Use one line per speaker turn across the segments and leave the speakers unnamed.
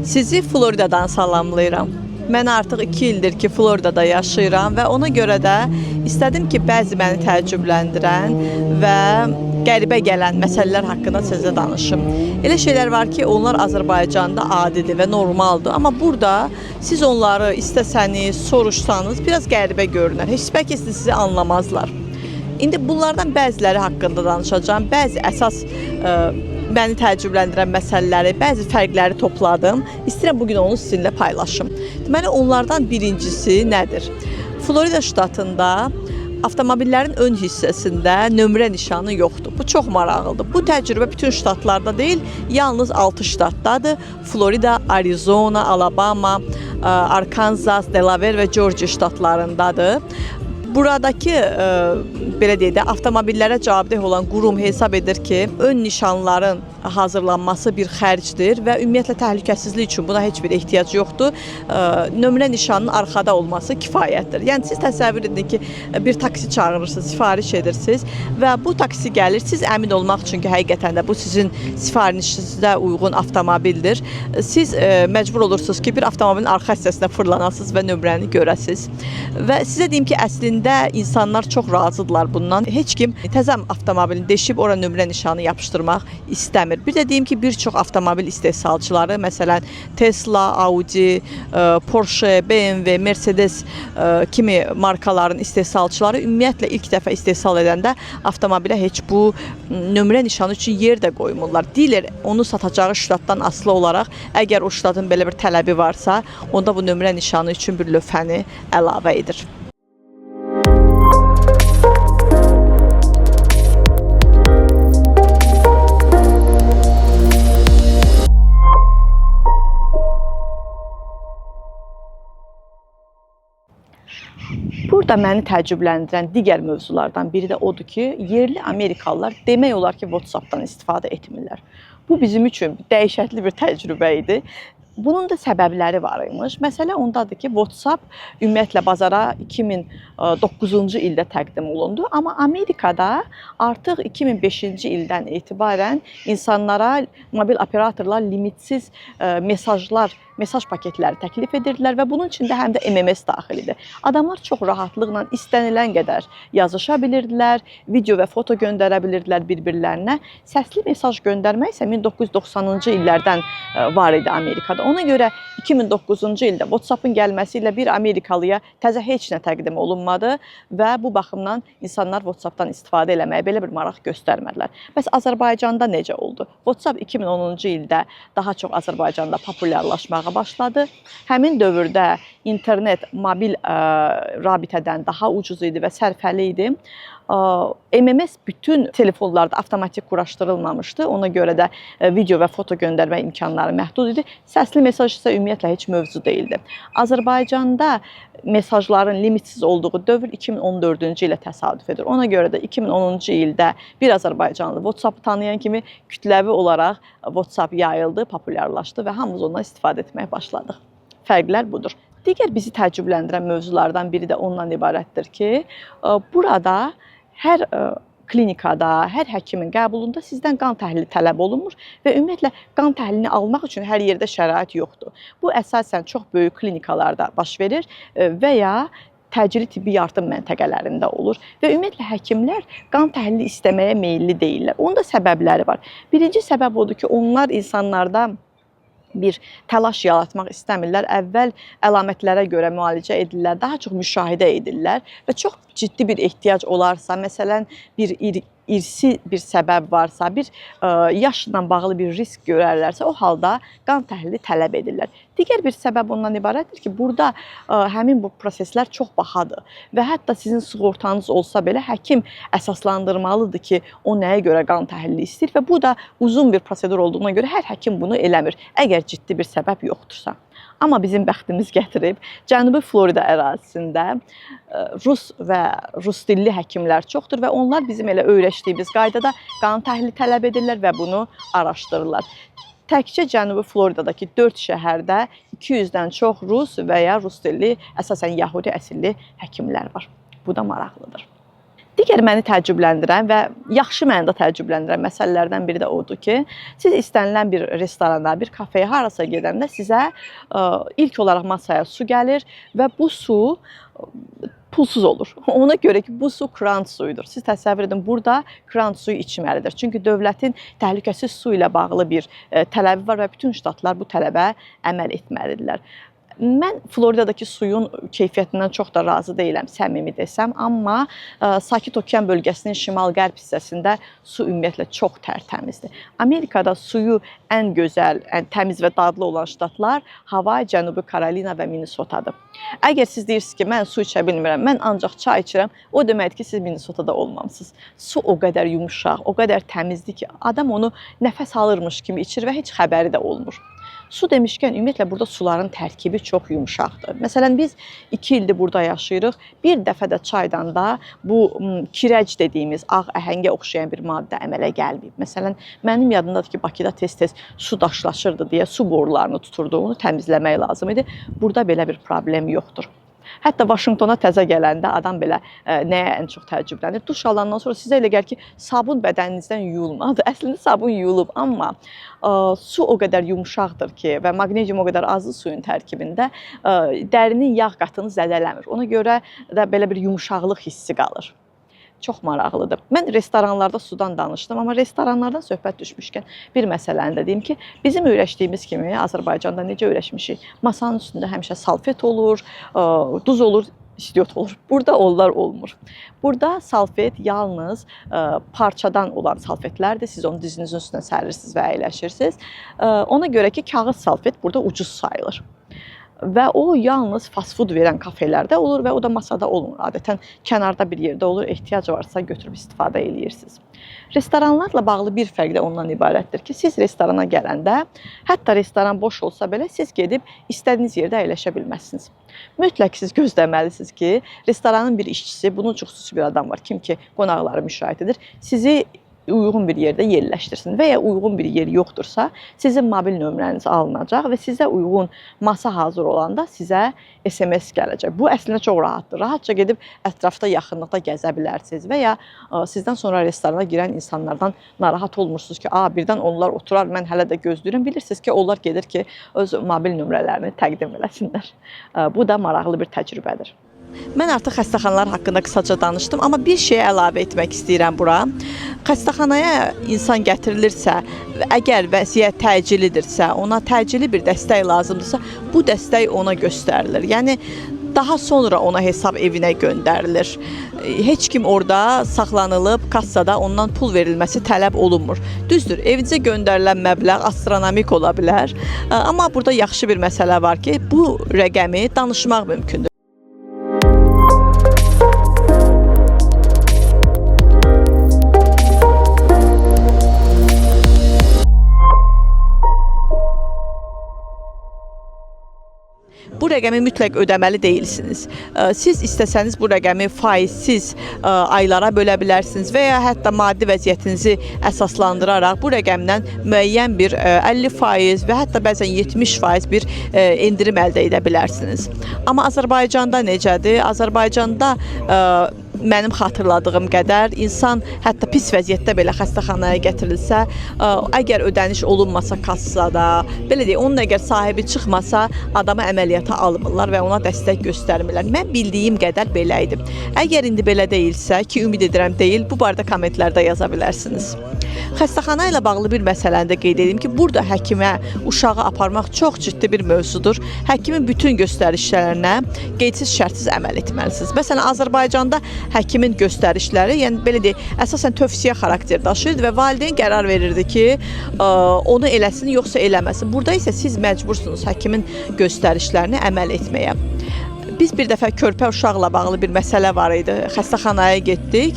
Sizi Floridadan salamlayıram. Mən artıq 2 ildir ki, Floridada yaşayıram və ona görə də istədim ki, bəzi məni təəccübləndirən və qəribə gələn məsələlər haqqında sizə danışım. Elə şeylər var ki, onlar Azərbaycanda adidir və normaldır. Amma burada siz onları istəsəniz, soruşsanız biraz qəribə görünər. Heç bəlkə sizi anlamazlar. İndi bunlardan bəziləri haqqında danışacağım. Bəzi əsas məni təəccübləndirən məsələləri, bəzi fərqləri topladım. İstəyirəm bugün onu sizinlə paylaşım. Deməli, onlardan birincisi nədir? Florida ştatında avtomobillərin ön hissəsində nömrə nişanı yoxdur. Bu çox maraqlıdır. Bu təcrübə bütün ştatlarda deyil, yalnız 6 ştatdadır. Florida, Arizona, Alabama, Arkansas, Delaware və Georgia ştatlarındadır. Buradakı belə deyək də avtomobillərə cavabdeh olan qurum hesab edir ki, ön nişanların hazırlanması bir xərcdir və ümumiyyətlə təhlükəsizlik üçün buna heç bir ehtiyac yoxdur. Nömrə nişanının arxada olması kifayətdir. Yəni siz təsəvvür edin ki, bir taksi çağırırsınız, sifariş edirsiniz və bu taksi gəlir. Siz əmin olmaq üçün ki, həqiqətən də bu sizin sifarişinizə uyğun avtomobildir. Siz məcbur olursunuz ki, bir avtomobilin arxa hissəsinə fırlanasınız və nömrəni görəsiniz. Və sizə deyim ki, əslində insanlar çox razıdırlar bundan. Heç kim təzə avtomobilini deşib ora nömrə nişanı yapışdırmaq istəmir. Bir də deyim ki, bir çox avtomobil istehsalçıları, məsələn Tesla, Audi, Porsche, BMW, Mercedes kimi markaların istehsalçıları ümumiyyətlə ilk dəfə istehsal edəndə avtomobilə heç bu nömrə nişanı üçün yer də qoymurlar. Dealer onu satacağı ştatdan asılı olaraq, əgər o ştatın belə bir tələbi varsa, onda bu nömrə nişanı üçün bir lövhəni əlavə edir. Burada məni təəccübləndirən digər mövzulardan biri də odur ki, yerli Amerikalılar demək olar ki, WhatsApp-dan istifadə etmirlər. Bu bizim üçün dəhşətli bir təcrübə idi. Bunun da səbəbləri var imiş. Məsələ ondadır ki, WhatsApp ümumiyyətlə bazara 2009-cu ildə təqdim olundu. Amma Amerikada artıq 2005-ci ildən etibarən insanlara mobil operatorlar limitsiz mesaj paketləri təklif edirdilər və bunun içində həm də MMS daxilidir. Adamlar çox rahatlıqla istənilən qədər yazışa bilirdilər, video və foto göndərə bilirdilər bir-birlərinə. Səsli mesaj göndərmək isə 1990-cı illərdən var idi Amerikada. Ona görə 2009-cu ildə WhatsApp-ın gəlməsi ilə bir Amerikalıya təzə heç nə təqdim olunmadı və bu baxımdan insanlar WhatsApp-dan istifadə eləməyə belə bir maraq göstərmədilər. Bəs Azərbaycanda necə oldu? WhatsApp 2010-cu ildə daha çox Azərbaycanda populyarlaşmağa başladı. Həmin dövrdə internet mobil rabitədən daha ucuz idi və sərfəli idi. MMS bütün telefonlarda avtomatik quraşdırılmamışdı. Ona görə də video və foto göndərmə imkanları məhdud idi. Səsli mesaj isə ümumiyyətlə heç mövzu deyildi. Azərbaycanda mesajların limitsiz olduğu dövr 2014-cü ilə təsadüf edir. Ona görə də 2010-cu ildə bir Azərbaycanlı WhatsApp-ı tanıyan kimi kütləvi olaraq WhatsApp yayıldı, populyarlaşdı və hamımız ondan istifadə etməyə başladıq. Fərqlər budur. Digər bizi təəccübləndirən mövzulardan biri də ondan ibarətdir ki, burada hər klinikada, hər həkimin qəbulunda sizdən qan təhlili tələb olunmur və ümumiyyətlə qan təhlilini almaq üçün hər yerdə şərait yoxdur. Bu əsasən çox böyük klinikalarda baş verir və ya təcili tibbi yardım məntəqələrində olur və ümumiyyətlə həkimlər qan təhlili istəməyə meyilli deyirlər. Onun da səbəbləri var. Birinci səbəb odur ki, onlar insanlarda bir təlaş yaratmaq istəmirlər. Əvvəl əlamətlərə görə müalicə edirlər, daha çox müşahidə edirlər və çox ciddi bir ehtiyac olarsa, məsələn, bir irsi bir səbəb varsa, bir yaşla bağlı bir risk görərlərsə, o halda qan təhlili tələb edirlər. Digər bir səbəb ondan ibarətdir ki, burada həmin bu proseslər çox bahadır və hətta sizin sığortanız olsa belə həkim əsaslandırmalıdır ki, o nəyə görə qan təhlili istəyir və bu da uzun bir prosedur olduğuna görə hər həkim bunu eləmir, əgər ciddi bir səbəb yoxdursa. Amma bizim bəxtimiz gətirib, Cənubi Florida ərazisində rus və rus dilli həkimlər çoxdur və onlar bizim elə öyrəşdiyimiz qaydada qan təhlili tələb edirlər və bunu araşdırırlar. Təkcə Cənubi Floridadakı 4 şəhərdə 200-dən çox rus və ya rus dilli, əsasən Yahudi əsilli həkimlər var. Bu da maraqlıdır. Digər məni təəccübləndirən və yaxşı mənada təəccübləndirən məsələlərdən biri də odur ki, siz istənilən bir restorana, bir kafeyə, harasa gedəndə sizə ilk olaraq masaya su gəlir və bu su pulsuz olur. Ona görə ki, bu su krant suyudur. Siz təsəvvür edin, burada krant suyu içməlidir. Çünki dövlətin təhlükəsiz su ilə bağlı bir tələbi var və bütün ştatlar bu tələbə əməl etməlidirlər. Mən Floridadakı suyun keyfiyyətindən çox da razı deyiləm, səmimi desəm, amma Sakit Okean bölgəsinin şimal-qərb hissəsində su ümumiyyətlə çox tərtəmizdir. Amerikada suyu ən gözəl, ən təmiz və dadlı olan ştatlar Hawaii, Cənubi Karolina və Minnesotadır. Əgər siz deyirsiniz ki, mən su içə bilmirəm, mən ancaq çay içirəm, o deməkdir ki, siz Minnesotada olmamısınız. Su o qədər yumuşaq, o qədər təmizdir ki, adam onu nəfəs alırmış kimi içir və heç xəbəri də olmur. Su demişkən, ümumiyyətlə burada suların tərkibi çox yumuşaqdır. Məsələn, biz 2 ildir burada yaşayırıq. Bir dəfə də çaydanda bu kirəc dediyimiz ağ əhəngə oxşayan bir maddə əmələ gəlməyib. Məsələn, mənim yadımdadır ki, Bakıda tez-tez su daşlaşırdı deyə su borularını tuturduğunu təmizləmək lazım idi. Burada belə bir problem yoxdur. Hətta Vaşinqtona təzə gələndə adam belə nəyə ən çox təəccüblənir? Duş alandan sonra sizə elə gəlir ki, sabun bədəninizdən yuyulmadı. Əslində sabun yuyulub, amma su o qədər yumuşaqdır ki və maqnezium o qədər azdır suyun tərkibində, dərinin yağ qatını zədələmir. Ona görə də belə bir yumuşaqlıq hissi qalır. Çox maraqlıdır. Mən restoranlarda sudan danışdım, amma restoranlardan söhbət düşmüşkən bir məsələni də deyim ki, bizim öyrəşdiyimiz kimi Azərbaycanda necə öyrəşmişik? Masanın üstündə həmişə salfet olur, duz olur, istiot olur. Burada onlar olmur. Burada salfet yalnız parçadan olan salfetlərdir. Siz onu dizinizin üstünə sərirsiniz və əyləşirsiniz. Ona görə ki, kağız salfet burada ucuz sayılır. Və o yalnız fast food verən kafelərdə olur və o da masada olmur. Adətən kənarda bir yerdə olur, ehtiyac varsa götürüb istifadə edirsiniz. Restoranlarla bağlı bir fərq də ondan ibarətdir ki, siz restorana gələndə, hətta restoran boş olsa belə siz gedib istədiyiniz yerdə əyləşə bilməzsiniz. Mütləq siz gözləməlisiniz ki, restoranın bir işçisi, bunun çox xüsusi bir adam var, kim ki qonaqları müşahidə edir, sizi uyğun bir yerdə yerləşdirsin və ya uyğun bir yer yoxdursa, sizin mobil nömrəniz alınacaq və sizə uyğun masa hazır olanda sizə SMS gələcək. Bu əslində çox rahatdır. Rahatca gedib ətrafda, yaxınlıqda gəzə bilərsiniz və ya sizdən sonra restorana girən insanlardan narahat olmursunuz ki, birdən onlar oturar, mən hələ də gözləyirəm. Bilirsiniz ki, onlar gedir ki, öz mobil nömrələrini təqdim eləsinlər. Bu da maraqlı bir təcrübədir. Mən artıq xəstəxanalar haqqında qısaca danışdım, amma bir şey əlavə etmək istəyirəm bura. Xəstəxanaya insan gətirilirsə, əgər vəziyyət təcilidirsə, ona təcili bir dəstək lazımdırsa, bu dəstək ona göstərilir. Yəni, daha sonra ona hesab evinə göndərilir. Heç kim orada saxlanılıb, kassada ondan pul verilməsi tələb olunmur. Düzdür, evinizə göndərilən məbləğ astronomik ola bilər, amma burada yaxşı bir məsələ var ki, bu rəqəmi danışmaq mümkündür. Bu rəqəmi mütləq ödəməli deyilsiniz. Siz istəsəniz bu rəqəmi faizsiz aylara bölə bilərsiniz və ya hətta maddi vəziyyətinizi əsaslandıraraq bu rəqəmdən müəyyən bir 50% və hətta bəzən 70% bir endirim əldə edə bilərsiniz. Amma Azərbaycanda necədir? Azərbaycanda mənim xatırladığım qədər insan hətta pis vəziyyətdə belə xəstəxanaya gətirilsə, əgər ödəniş olunmasa kassada, belə deyək, onun əgər sahibi çıxmasa, adamı əməliyyata almırlar və ona dəstək göstərmirlər. Mən bildiyim qədər belə idi. Əgər indi belə deyilsə, ki, ümid edirəm deyil, bu barədə kommentlərdə yaza bilərsiniz. Xəstəxana ilə bağlı bir məsələni də qeyd edeyim ki, burada həkimə uşağı aparmaq çox ciddi bir mövzudur. Həkimin bütün göstərişlərinə qeydsiz şərtsiz əməl etməlisiniz. Məsələn, Azərbaycanda həkimin göstərişləri, yəni belə deyək, əsasən tövsiyə xarakter daşıyırdı və valideyn qərar verirdi ki, onu eləsin, yoxsa eləməsin. Burada isə siz məcbursunuz həkimin göstərişlərini əməl etməyə. Biz bir dəfə körpə uşaqla bağlı bir məsələ var idi. Xəstəxanaya getdik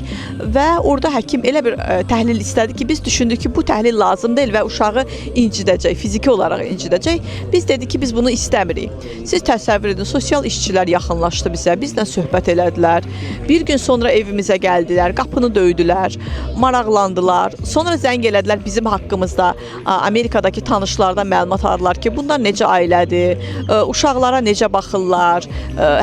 və orada həkim elə bir təhlil istədi ki, biz düşündük ki, bu təhlil lazım deyil və uşağı incidəcək, fiziki olaraq incidəcək. Biz dedik ki, biz bunu istəmirik. Siz təsəvvür edin, sosial işçilər yaxınlaşdı bizə, bizlə söhbət elədilər. Bir gün sonra evimizə gəldilər, qapını döydülər, maraqlandılar. Sonra zəng elədilər bizim haqqımızda. Amerikadakı tanışlardan məlumat aldılar ki, bunlar necə ailədir, uşaqlara necə baxırlar,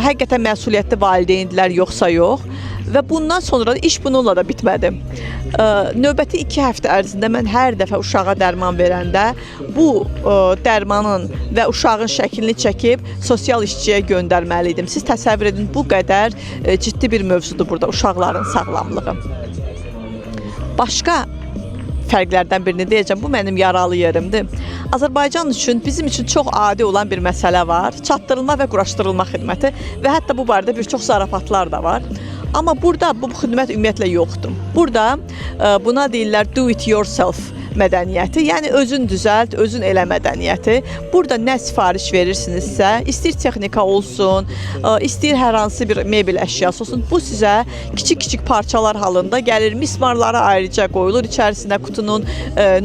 həqiqətən məsuliyyətli valideyndirlər yoxsa yox. Və bundan sonra iş bununla da bitmədi. Növbəti 2 həftə ərzində mən hər dəfə uşağa dərman verəndə bu dərmanın və uşağın şəklini çəkib sosial işçiyə göndərməli idim. Siz təsəvvür edin, bu qədər ciddi bir mövzudur burada uşaqların sağlamlığı. Başqa fərqlərdən birini deyəcəm, bu mənim yaralı yerimdir. Azərbaycan üçün, bizim üçün çox adi olan bir məsələ var. Çatdırılma və quraşdırılma xidməti və hətta bu barədə bir çox zarafatlar da var. Amma burada bu xidmət ümumiyyətlə yoxdur. Burada buna deyirlər do it yourself mədəniyyəti, yəni özün düzəlt, özün elə mədəniyyəti. Burada nə sifariş verirsinizsə, istəyir texnika olsun, istəyir hər hansı bir mebel əşyası olsun, bu sizə kiçik-kiçik parçalar halında gəlir, mismarlara ayrıca qoyulur, içərisində qutunun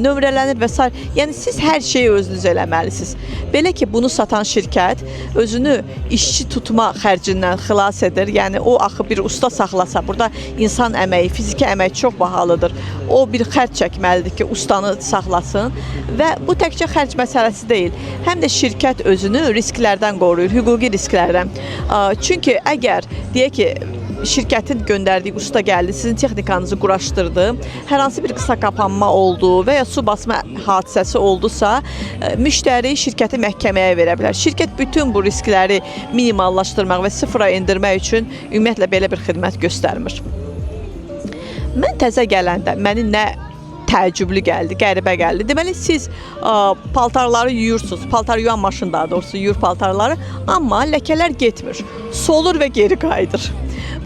nömrələnir və s. Yəni siz hər şeyi özünüz eləməlisiniz. Belə ki, bunu satan şirkət özünü işçi tutma xərcindən xilas edir. Yəni o axı bir usta saxlasa, burada insan əməyi, fiziki əmək çox bahalıdır. O bir xərc çəkməlidir ki, ustanı saxlasın və bu təkcə xərc məsələsi deyil. Həm də şirkət özünü risklərdən qoruyur, hüquqi risklərdən. Çünki əgər deyək ki, şirkətin göndərdiyi usta gəldi, sizin texnikanızı quraşdırdı, hər hansı bir qısa qapanma oldu və ya su basma hadisəsi oldusa, müştəri şirkəti məhkəməyə verə bilər. Şirkət bütün bu riskləri minimallaşdırmaq və sıfıra endirmək üçün ümumiyyətlə belə bir xidmət göstərmir. Mən təzə gələndə məni nə təəccüblü gəldi, qəribə gəldi. Deməli, siz paltarları yuyursunuz, paltar yuyan maşın daha doğrusu yuyur paltarları, amma ləkələr getmir, solur və geri qayıdır.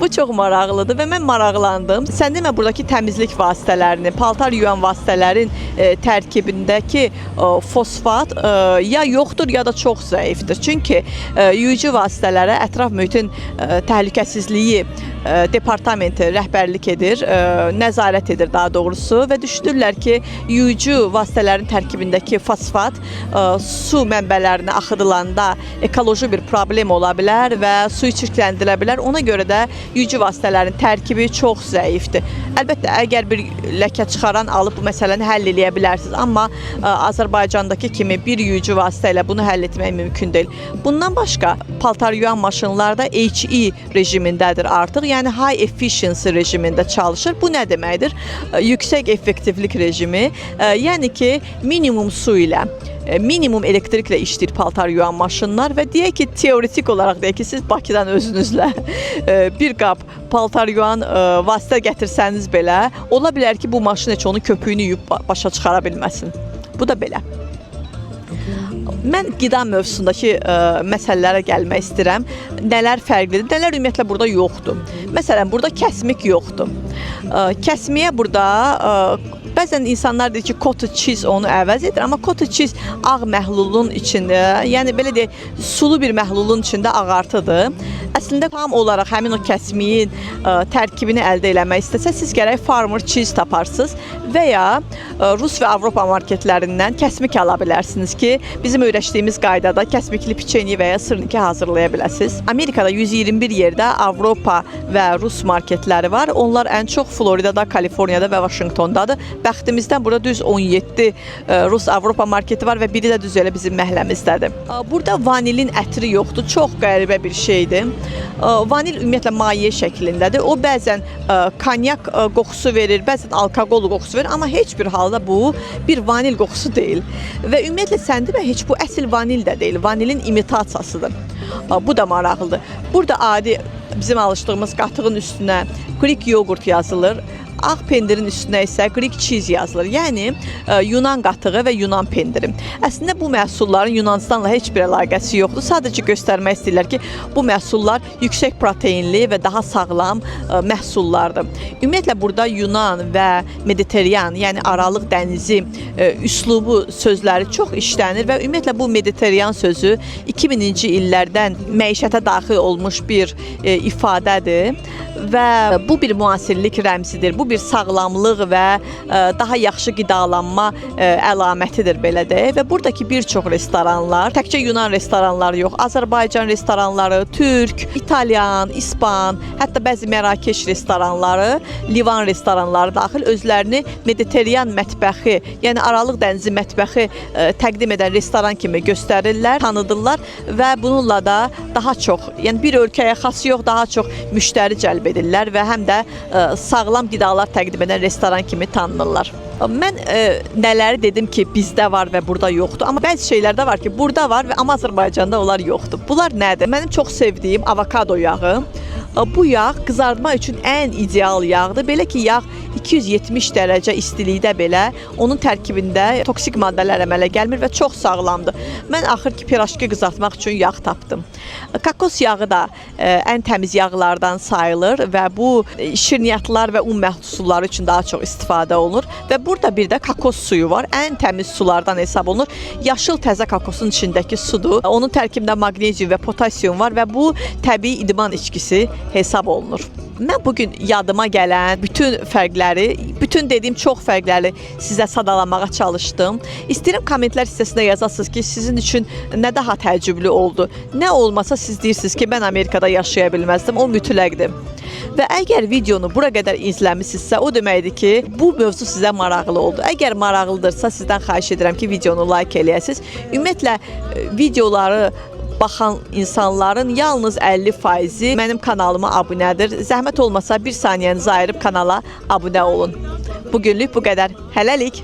Bu çox maraqlıdır və mən maraqlandım. Sən demə, buradakı təmizlik vasitələrini, paltar yuyan vasitələrin tərkibindəki fosfat ya yoxdur, ya da çox zəifdir. Çünki yuyucu vasitələrə ətraf mühitin təhlükəsizliyi departamenti rəhbərlik edir, nəzarət edir daha doğrusu və düşünürlər ki, yuyucu vasitələrin tərkibindəki fosfat su mənbələrinə axıdılanda ekoloji bir problem ola bilər və suyu çirkləndirə bilər. Ona görə də yuyucu vasitələrin tərkibi çox zəifdir. Əlbəttə, əgər bir ləkə çıxaran alıb bu məsələni həll edə bilərsiniz, amma Azərbaycandakı kimi bir yuyucu vasitə ilə bunu həll etmək mümkün deyil. Bundan başqa, paltar yuyan maşınlarda HE rejimindədir artıq, yəni high efficiency rejimində çalışır. Bu nə deməkdir? Yüksək effektivlik rejimi, yəni ki, minimum su ilə, minimum elektriklə işləyir paltar yuyan maşınlar və deyək ki, teoretik olaraq deyək ki, siz Bakıdan özünüzlə bir qab paltar yuyan vasitə gətirsəniz belə, ola bilər ki, bu maşın heç onun köpüyünü yuyub başa çıxara bilməsin. Bu da belə. Mən qida mövzusundakı məsələlərə gəlmək istəyirəm. Nələr fərqlidir, nələr ümumiyyətlə burada yoxdur. Məsələn, burada kəsmik yoxdur. Kəsmiyə burada bəzən insanlar deyir ki, cottage cheese onu əvəz edir, amma cottage cheese ağ məhlulun içində, yəni belə deyək, sulu bir məhlulun içində ağartıdır. Əslində tam olaraq həmin o kəsmiyin tərkibini əldə eləmək istəsəz, siz gərək farmer cheese taparsınız və ya Rus və Avropa marketlərindən kəsmik ala bilərsiniz ki, bizim öyrəşdiyimiz qaydada kəsmikli piçeni və ya sırniki hazırlaya biləsiniz. Amerikada 121 yerdə Avropa və Rus marketləri var. Onlar ən çox Floridada, Kaliforniyada və Vaşinqtondadır. Bəxtimizdən burada düz 17 Rus-Avropa marketi var və biri də düz elə bizim məhəlləmizdədir. Burada vanilin ətri yoxdur. Çox qəribə bir şeydir. Vanil ümumiyyətlə maye şəklindədir. O bəzən konyak qoxusu verir, bəzən alkoqol qoxusu verir, amma heç bir halda bu bir vanil qoxusu deyil. Və ümumiyyətlə sən demə, heç bu əsl vanil də deyil. Vanilin imitasiyasıdır. Bu da maraqlıdır. Burada adi bizim alışdığımız qatığın üstünə Greek yoğurt yazılır. Ağ pendirin üstünə isə Greek cheese yazılır. Yəni Yunan qatığı və Yunan pendiri. Əslində bu məhsulların Yunanistanla heç bir əlaqəsi yoxdur. Sadəcə göstərmək istəyirlər ki, bu məhsullar yüksək proteinli və daha sağlam məhsullardır. Ümumiyyətlə burada Yunan və Mediterran, yəni Aralıq dənizi üslubu sözləri çox işlənir və ümumiyyətlə bu Mediterran sözü 2000-ci illərdən məişətə daxil olmuş bir ifadədir və bu bir müasirlik rəmzidir. Bu bir sağlamlıq və daha yaxşı qidalanma əlamətidir belə deyək. Və buradakı bir çox restoranlar, təkcə Yunan restoranları yox, Azərbaycan restoranları, Türk, İtalyan, İspan, hətta bəzi Mərakeş restoranları, Livan restoranları daxil özlərini Mediterranean mətbəxi, yəni Aralıq dənizi mətbəxi təqdim edən restoran kimi göstərirlər, tanıdırlar və bununla da daha çox, yəni bir ölkəyə xas yox, daha çox müştəri cəlb edirlər və həm də sağlam qidalar təqdim edən restoran kimi tanınırlar. Mən nələri dedim ki, bizdə var və burada yoxdur. Amma bəzi şeylər də var ki, burada var və amma Azərbaycanda onlar yoxdur. Bunlar nədir? Mənim çox sevdiyim avokado yağı. Bu yağ qızartma üçün ən ideal yağdır. Belə ki, yağ 270 dərəcə istilikdə belə onun tərkibində toksik maddələr əmələ gəlmir və çox sağlamdır. Mən axır ki, pirajki qızartmaq üçün yağ tapdım. Kokos yağı da ən təmiz yağlardan sayılır və bu şirniyyatlar və un məhsulları üçün daha çox istifadə olunur. Və burada bir də kokos suyu var. Ən təmiz sulardan hesab olunur. Yaşıl təzə kokosun içindəki sudur. Onun tərkibində maqnezium və potassium var və bu təbii idman içkisi hesab olunur. Mən bugün yadıma gələn bütün fərqləri, bütün dediyim çox fərqləri sizə sadalamağa çalışdım. İstəyirəm kommentlər hissəsində yazasınız ki, sizin üçün nə daha təəccüblü oldu. Nə olmasa siz deyirsiniz ki, mən Amerikada yaşaya bilməzdim, o mütləqdir. Və əgər videonu bura qədər izləmisinizsə, o deməkdir ki, bu mövzu sizə maraqlı oldu. Əgər maraqlıdırsa, sizdən xahiş edirəm ki, videonu like eləyəsiniz. Ümumiyyətlə, videoları baxan insanların yalnız 50%-i mənim kanalıma abunədir. Zəhmət olmasa bir saniyənizi ayırıb kanala abunə olun. Bugünlük bu qədər. Hələlik.